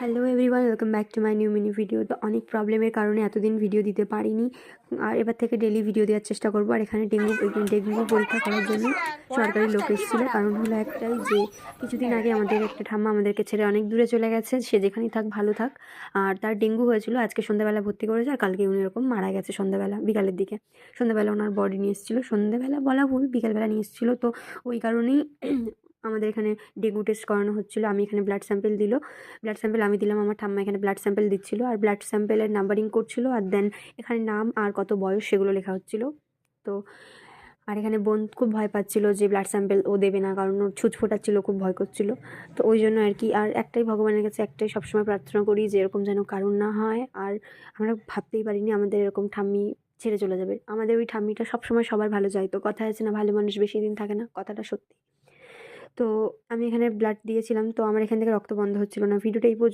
Hello everyone, welcome back to my new mini video. তো অনেক প্রবলেমের কারণে এতদিন ভিডিও দিতে পারিনি, আর এবার থেকে ডেলি ভিডিও দেওয়ার চেষ্টা করবো। আর এখানে ডেঙ্গু পরীক্ষা করার জন্য সরকারি লোক এসেছিলো। কারণ হলো একটাই যে কিছুদিন আগে আমাদের একটা ঠাম্মা আমাদেরকে ছেড়ে অনেক দূরে চলে গেছে। সে যেখানেই থাক ভালো থাক। আর তার ডেঙ্গু হয়েছিল, আজকে সন্ধ্যাবেলা ভর্তি করেছে, আর কালকে উনি এরকম মারা গেছে সন্ধ্যাবেলা বিকালের দিকে। সন্ধ্যাবেলা ওনার বডি নিয়ে এসেছিলো, সন্ধ্যাবেলা বলা ভুল, বিকালবেলা নিয়ে এসেছিলো। তো ওই কারণেই আমাদের এখানে ডেঙ্গু টেস্ট করানো হচ্ছিলো। আমি এখানে ব্লাড স্যাম্পেল ব্লাড স্যাম্পেল আমি দিলাম, আমার ঠাম্মা এখানে ব্লাড স্যাম্পেল দিচ্ছিলো, আর ব্লাড স্যাম্পেলের নাম্বারিং করছিলো, আর দেন এখানে নাম আর কত বয়স সেগুলো লেখা হচ্ছিলো। তো আর এখানে বোন খুব ভয় পাচ্ছিলো যে ব্লাড স্যাম্পেল ও দেবে না, কারণ ওর ছুঁচ ফোটাচ্ছিলো, খুব ভয় করছিলো। তো ওই জন্য আর কি, আর একটাই ভগবানের কাছে একটাই সবসময় প্রার্থনা করি যে এরকম যেন কারণ না হয়। আর আমরা ভাবতেই পারিনি আমাদের এরকম ঠাম্মি ছেড়ে চলে যাবে। আমাদের ওই ঠাম্মিটা সবসময় সবার ভালো চাইতো। কথায় আছে না, ভালো মানুষ বেশি দিন থাকে না, কথাটা সত্যি। তো আমি এখানে ব্লাড দিয়েছিলাম, তো আমার এখান থেকে রক্ত বন্ধ হচ্ছিল না। ভিডিওটা এই পর্যন্ত।